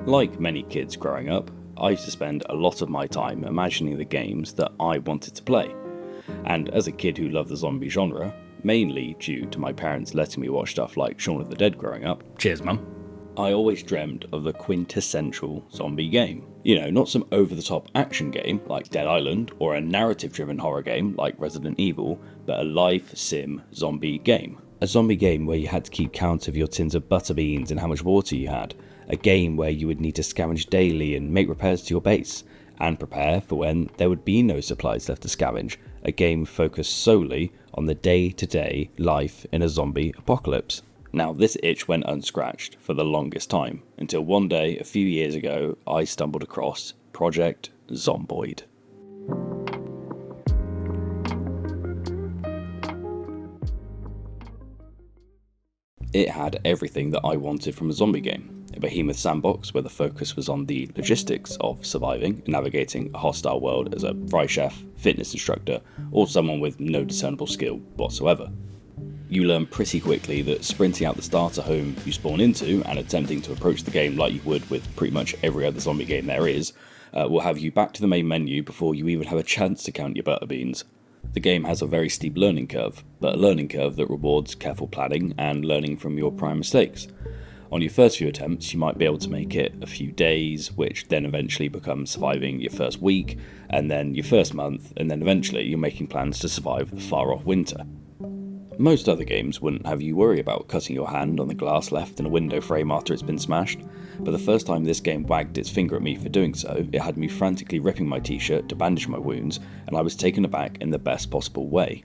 Like many kids growing up, I used to spend a lot of my time imagining the games that I wanted to play. And as a kid who loved the zombie genre, mainly due to my parents letting me watch stuff like Shaun of the Dead growing up, cheers mum, I always dreamed of the quintessential zombie game. You know, not some over-the-top action game like Dead Island or a narrative-driven horror game like Resident Evil, but a live sim zombie game. A zombie game where you had to keep count of your tins of butter beans and how much water you had. A game where you would need to scavenge daily and make repairs to your base, and prepare for when there would be no supplies left to scavenge. A game focused solely on the day-to-day life in a zombie apocalypse. Now, this itch went unscratched for the longest time, until one day, a few years ago, I stumbled across Project Zomboid. It had everything that I wanted from a zombie game. A behemoth sandbox where the focus was on the logistics of surviving and navigating a hostile world as a fry chef, fitness instructor, or someone with no discernible skill whatsoever. You learn pretty quickly that sprinting out the starter home you spawn into and attempting to approach the game like you would with pretty much every other zombie game there is, will have you back to the main menu before you even have a chance to count your butter beans. The game has a very steep learning curve, but a learning curve that rewards careful planning and learning from your prior mistakes. On your first few attempts, you might be able to make it a few days, which then eventually becomes surviving your first week, and then your first month, and then eventually you're making plans to survive the far-off winter. Most other games wouldn't have you worry about cutting your hand on the glass left in a window frame after it's been smashed, but the first time this game wagged its finger at me for doing so, it had me frantically ripping my t-shirt to bandage my wounds, and I was taken aback in the best possible way.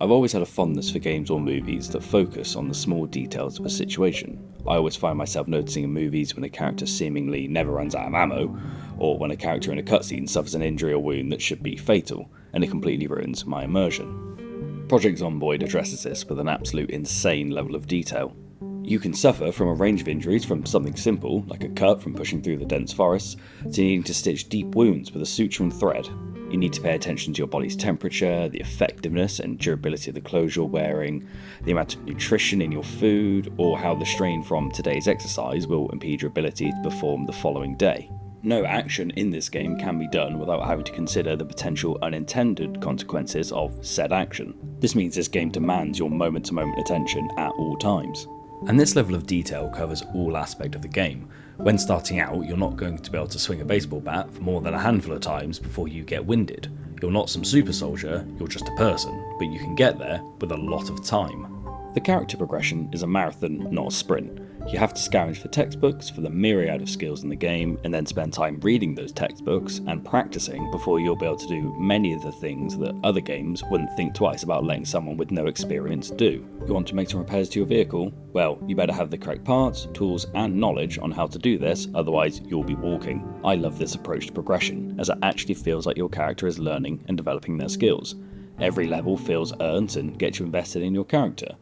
I've always had a fondness for games or movies that focus on the small details of a situation. I always find myself noticing in movies when a character seemingly never runs out of ammo, or when a character in a cutscene suffers an injury or wound that should be fatal, and it completely ruins my immersion. Project Zomboid addresses this with an absolute insane level of detail. You can suffer from a range of injuries from something simple, like a cut from pushing through the dense forests, to needing to stitch deep wounds with a suture and thread. You need to pay attention to your body's temperature, the effectiveness and durability of the clothes you're wearing, the amount of nutrition in your food, or how the strain from today's exercise will impede your ability to perform the following day. No action in this game can be done without having to consider the potential unintended consequences of said action. This means this game demands your moment-to-moment attention at all times. And this level of detail covers all aspects of the game. When starting out, you're not going to be able to swing a baseball bat for more than a handful of times before you get winded. You're not some super soldier, you're just a person, but you can get there with a lot of time. The character progression is a marathon, not a sprint. You have to scavenge for textbooks for the myriad of skills in the game, and then spend time reading those textbooks and practicing before you'll be able to do many of the things that other games wouldn't think twice about letting someone with no experience do. You want to make some repairs to your vehicle? Well, you better have the correct parts, tools, and knowledge on how to do this, otherwise you'll be walking. I love this approach to progression, as it actually feels like your character is learning and developing their skills. Every level feels earned and gets you invested in your character.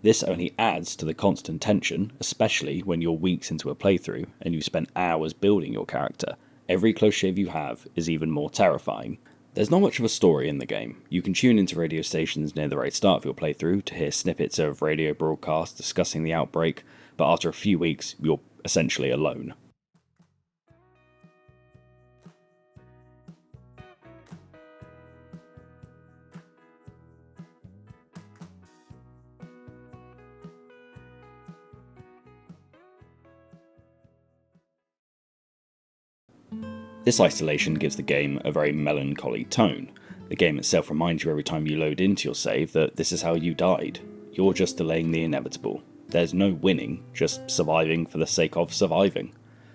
This only adds to the constant tension, especially when you're weeks into a playthrough and you've spent hours building your character. Every close shave you have is even more terrifying. There's not much of a story in the game. You can tune into radio stations near the very start of your playthrough to hear snippets of radio broadcasts discussing the outbreak, but after a few weeks, you're essentially alone. This isolation gives the game a very melancholy tone. The game itself reminds you every time you load into your save that this is how you died. You're just delaying the inevitable. There's no winning, just surviving for the sake of surviving.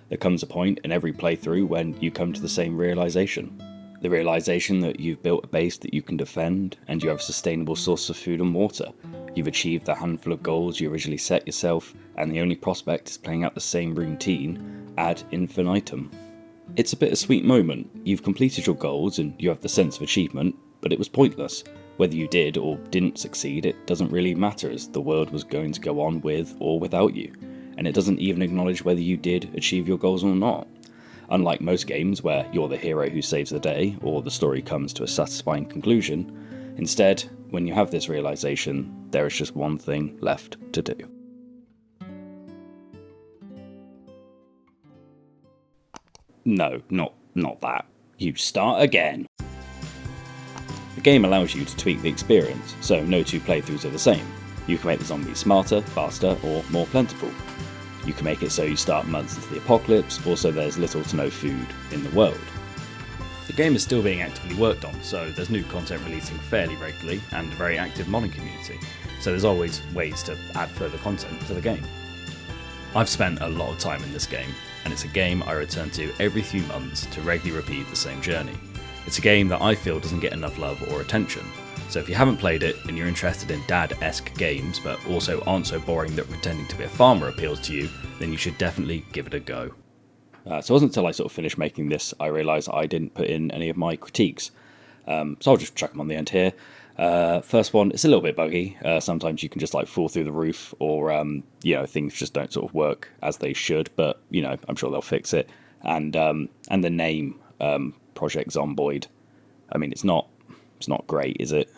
There comes a point in every playthrough when you come to the same realization. The realization that you've built a base that you can defend, and you have a sustainable source of food and water. You've achieved the handful of goals you originally set yourself, and the only prospect is playing out the same routine ad infinitum. It's a bittersweet moment. You've completed your goals and you have the sense of achievement, but it was pointless. Whether you did or didn't succeed, it doesn't really matter, as the world was going to go on with or without you, and it doesn't even acknowledge whether you did achieve your goals or not. Unlike most games where you're the hero who saves the day, or the story comes to a satisfying conclusion, instead, when you have this realization, there is just one thing left to do. No, not that. You start again. The game allows you to tweak the experience, so no two playthroughs are the same. You can make the zombies smarter, faster, or more plentiful. You can make it so you start months into the apocalypse, or so there's little to no food in the world. The game is still being actively worked on, so there's new content releasing fairly regularly and a very active modding community, so there's always ways to add further content to the game. I've spent a lot of time in this game, and it's a game I return to every few months to regularly repeat the same journey. It's a game that I feel doesn't get enough love or attention, so if you haven't played it and you're interested in dad-esque games but also aren't so boring that pretending to be a farmer appeals to you, then you should definitely give it a go. So it wasn't until I sort of finished making this I realised I didn't put in any of my critiques. So I'll just chuck them on the end here. First one, it's a little bit buggy. Sometimes you can just like fall through the roof, or things just don't sort of work as they should. But I'm sure they'll fix it. And the name Project Zomboid. I mean, it's not great, is it?